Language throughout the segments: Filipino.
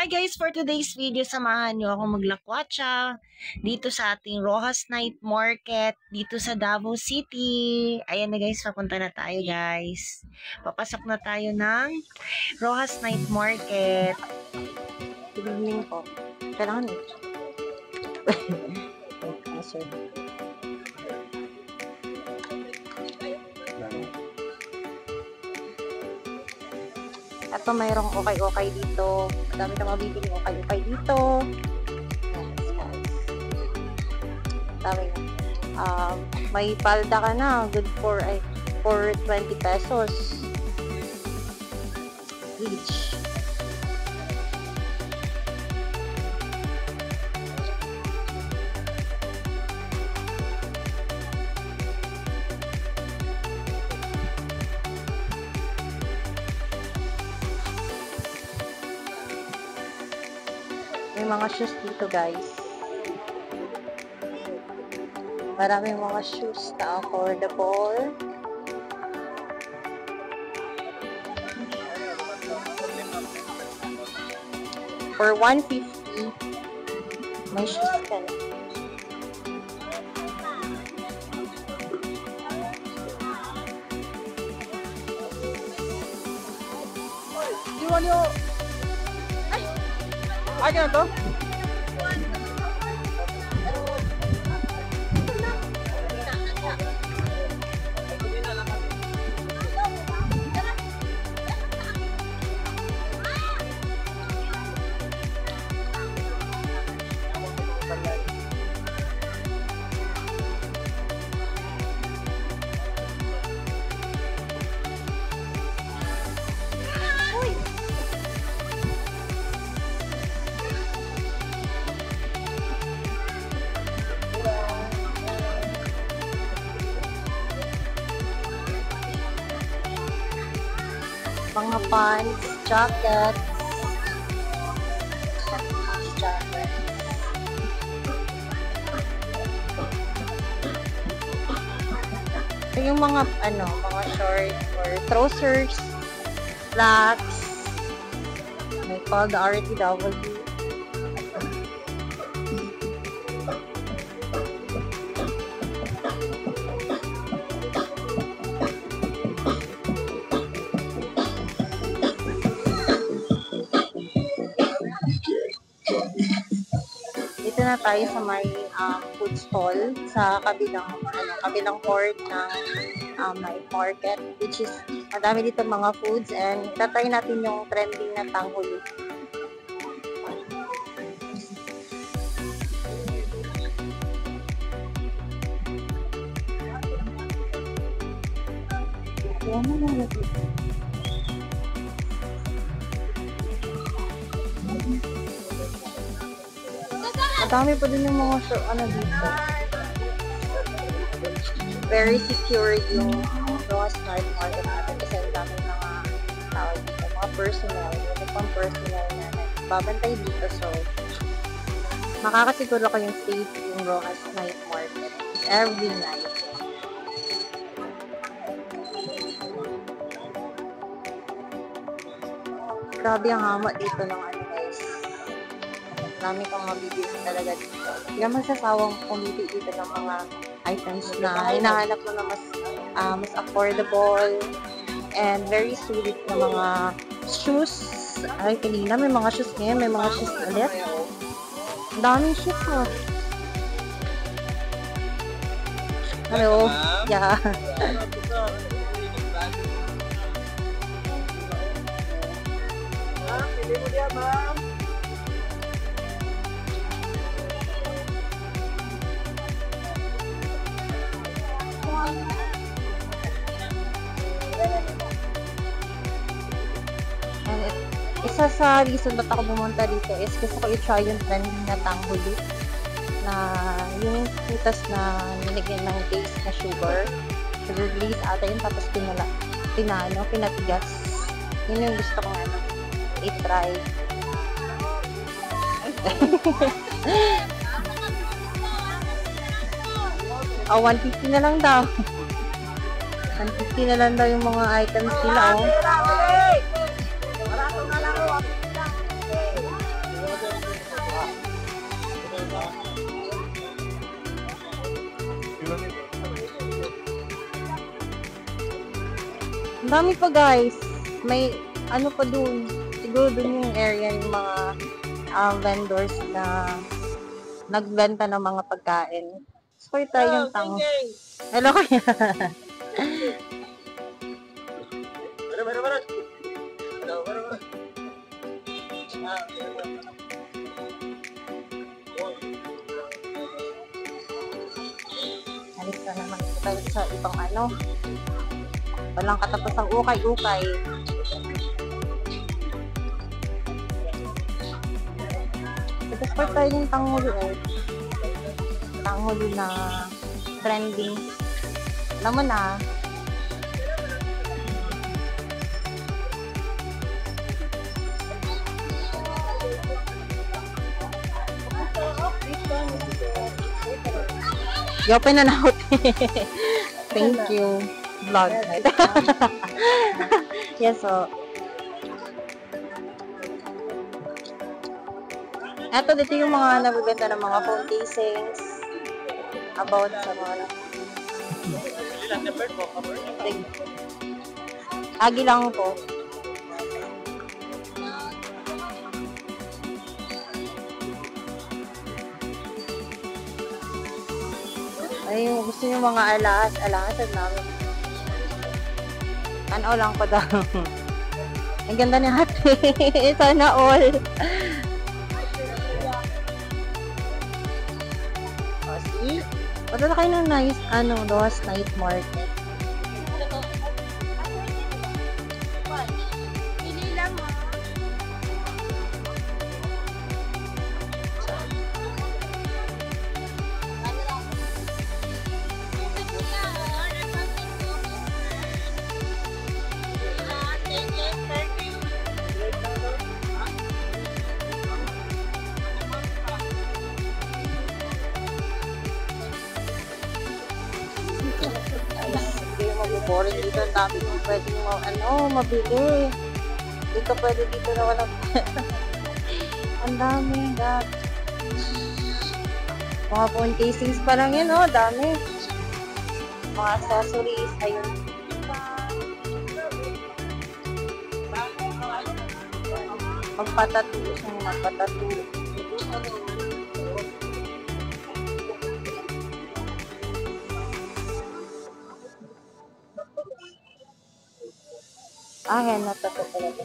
Hi guys, for today's video, samahan nyo akong maglakwatsa dito sa ating Rojas Night Market dito sa Davao City. Ayan na guys, papunta na tayo guys. Papasok na tayo ng Rojas Night Market. Good evening po. Kailangan ito. Sir. Ito mayroong okay dito. Madami na mabibili okay dito. Yes, guys. Dami na. May palda ka na. Good for 20 pesos. Each. May mga shoes dito guys. Maraming mga shoes na affordable. For 150, may shoes ka na. Iwan nyo! Ay, ganun to? Mga pants, jackets. Ito yung mga mga shorts or trousers, slacks. May called the RTW. Dito na tayo sa may food stall sa kabilang court ng night market, which is madami dito mga foods, and tatry natin yung trending na tanghuli. Madami pa din yung mga dito. Very secured yung Rojas Night Market natin kasi ang dami mga tao dito, mga personnel, yung pang personnel na nagbabantay dito. So, makakasiguro kayong safe yung Rojas Night Market every night. Grabe ang hama dito ng guys. Marami kang mabibili talaga dito. Hindi ka magsasawang pumili dito ng mga items na hinahanap mo na mas affordable and very sulit na mga shoes. Ay, kanina may mga shoes ngayon, may mga shoes ulit. Ang daming shoes mo. Hello. Yeah. Pili mo diya, ma'am. Isa sa reason ba't ako pumunta dito is gusto ko i-try yung trending na tanghuli na yung putas na nilagyan ng base na sugar glaze ata yun, tapos pinatigas. Yun yung gusto ko i-try. Oh, 150 na lang daw. 150 na lang daw yung mga items nila, oh. Ang dami pa guys. May ano pa dun. Siguro dun yung area yung mga vendors na nagbenta ng mga pagkain. So, tayo yung tango. Hello kaya. Alis na naman tayo sa ibang ano. Walang katapusang ukay-ukay. Expert tayo yung tanghuli eh. Tanghuli na trending. Alam mo na. I-open na natin. Thank you. Vlog. Yes, so. Eto, dito yung mga nabibenta ng mga phone casings about sa mga agi lang po. Ay, gusto nyo mga alasan namin. Ano lang ko daw. Ang ganda ni ate. Sana all. O, see? Punta na kayo ng nice, Rojas Night Market. Boring dito, ang dami mo pwedeng mabili. Dito pwede dito na walang ang dami, God. Mga phone casings pa lang yan, dami. Mga accessories, ayun. Magpatattoo siya, magpatattoo. Yan, natato talaga.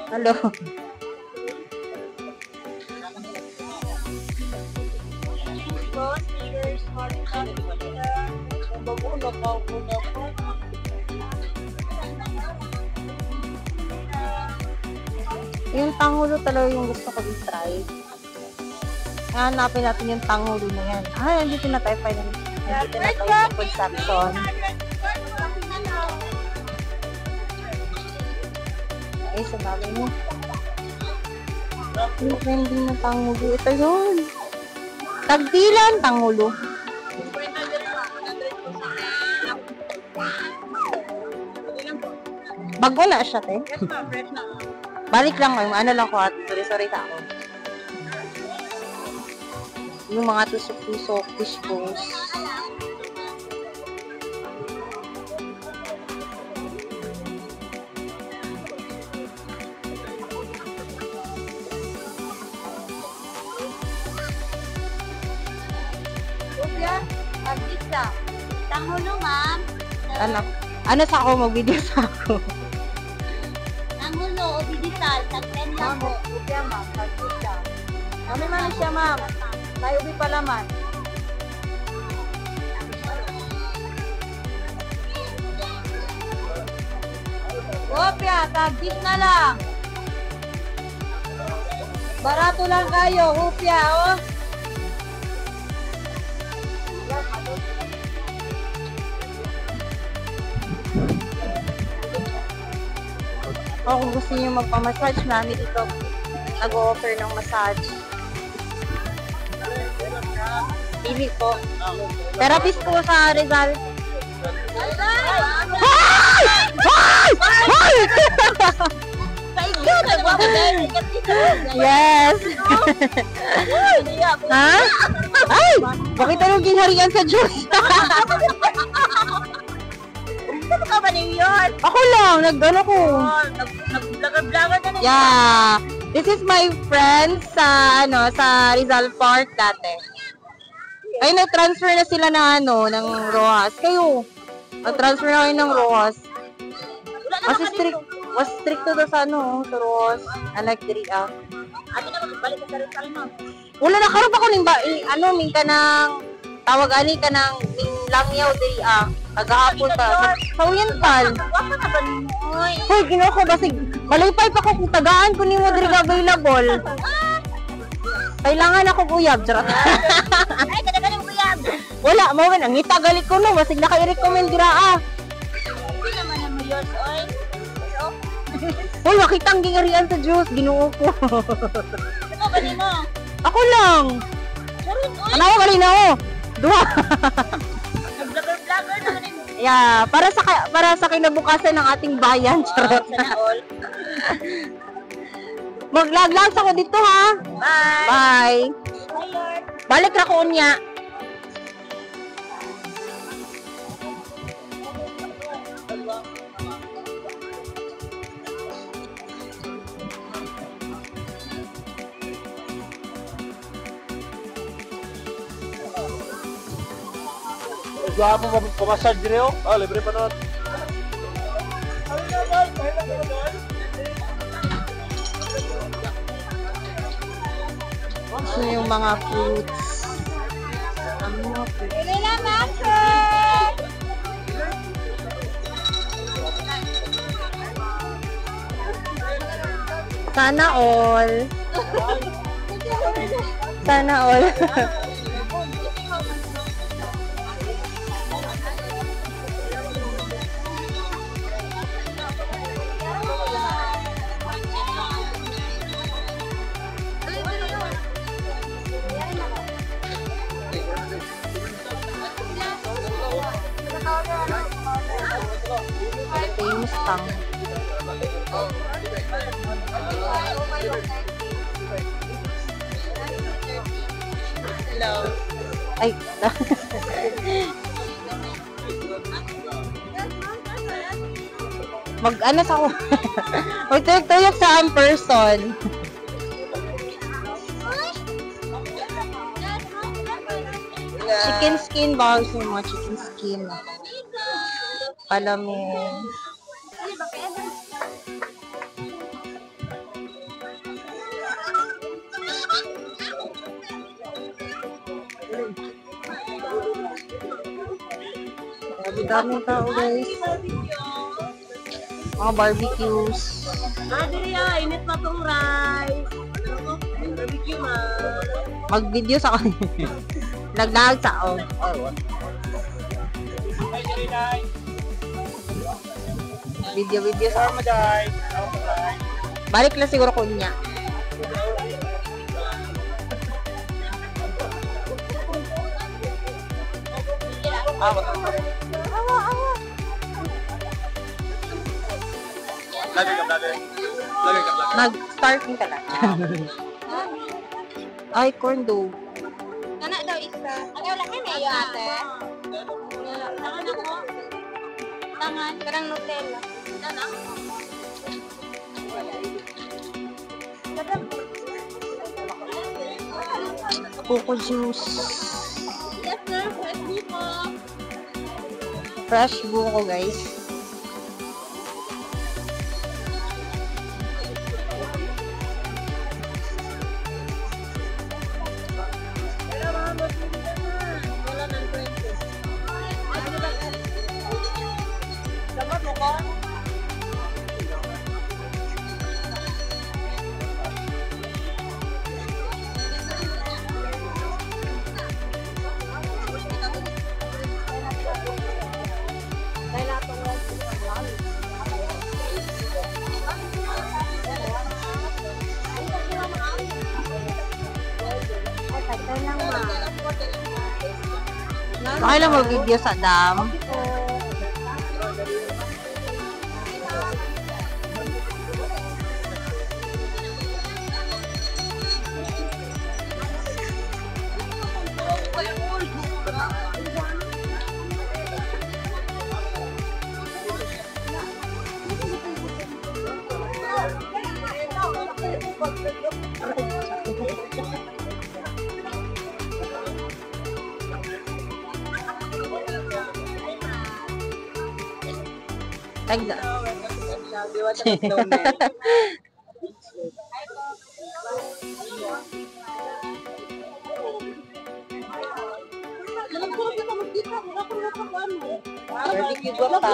Hello. Yung tangulo talaga yung gusto ko i-try. Hanapin natin yung tangulo na yan. Nandito na tayo finally. Nandito na tayo sa food section. Ay, sa dami mo. Yung trending na tangulo. Ito yun. Tagbilan, tangulo. Bago na siya, te. Balik lang ko. Ano lang ko, at sorry sa ako. Yung mga tusok-tusok, fish balls. Kuya, pag-isa. Tangulo, ma'am. Ano sa ako? Mag-video sa ako. Tangulo, o bidisal. Tag-10 lang po. Kuya, ma'am. Pag-isa. Kami man siya, ma'am. Tayo ubi pala man. Kopya, tag-10 na lang. Barato lang kayo, hupya, kung gusto niyo magpa-massage, namin dito nag-o-offer ng massage. Pili po. Therapist po sa Rizal. Yes. Ha? Ay! Bakit anong ginharian sa Diyos? Ano ka ba yun? Ako lang, nag-ano ko. Nag-vlog-vlog na Yeah. This is my friend sa sa Rizal Park dati. Ay, nag-transfer na sila ng Rojas. Kayo, nag-transfer na kayo ng Rojas. Mas strict to sa sa Rojas. I like the Abi na magbalik ka sa Rizal mo. Wala na karon pa ko ning min ka ng tawag ani ka ng langyaw diri agahapon pa sa Oriental. Wala na ba noy? Hoy, Ginoo ko basig malipay pa ko kung tagaan ko nimo diri available. Kailangan ako uyab, charot. Ay, kadagaling mo yan. Wala mo man ang itagali ko no, basig naka-recommend dira Hindi naman ang mayos, oy. Hoy, makita ang gingarian sa Diyos, Ginoo ko. Ano ba nimo? Ako lang. Charot, oy. Ano ko kanina Duha. Nag-vlogger naman nimo. Yeah, para sa kinabukasan ng ating bayan, charot. Sana all. Mag-vlog ako dito ha. Bye. Bye. Bye, Lord. Balik ra ko unya. Gwapo pa-massage dire oh. Ah, libre pa nun. So yung mga fruits. Ang mga fruits. Pili na, Master. Sana all. Sana all. Ito yung Mustang. Hello. Ay, mag-ano sa ako. Tuyok sa ang person. Chicken skin ba? Gusto mo mga chicken skin. Palamin. Daming tao guys. Mga barbecues. Adria, init pa tong rice. Barbecue ma. Mag-video sa ako. Naglag sa ako. Video sa ako. Balik lang siguro ko niya. Nag-starting talaga. Ay, corn dog. Kana daw isa. Ano wala kay mayo ate? Tangan ako. Tangan karang Nutella. Nana? Coco juice. Yes sir, fresh buko. Fresh buko guys. Okay lang mag-video sa dam. Tagda. Barbecue gota.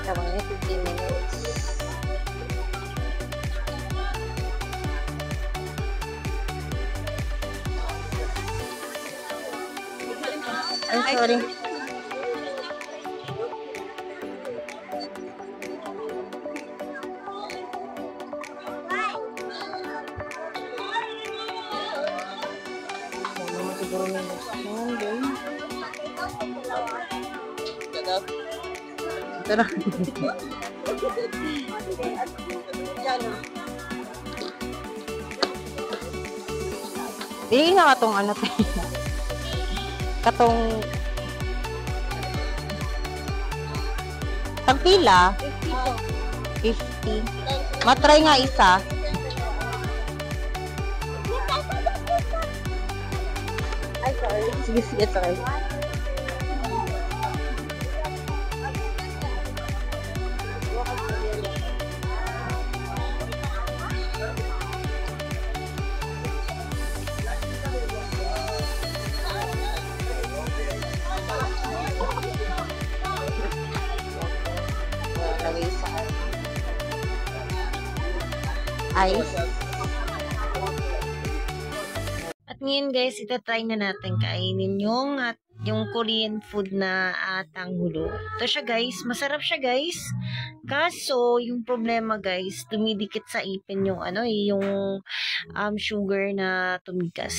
Tawag niya 15 minutes. Ay, sorry. Ano naman siguro minutes yun, din. Ito na. Dili na katong ano tayo. Katong tagpila 50. Matry nga isa. Ay, sorry. Sige, sige, sorry. Ice. At ngayon guys, itatry na natin kainin yung Korean food na tanghulo. Ito siya guys, masarap siya guys. Kaso, yung problema guys, dumidikit sa ipin yung yung sugar na tumigas.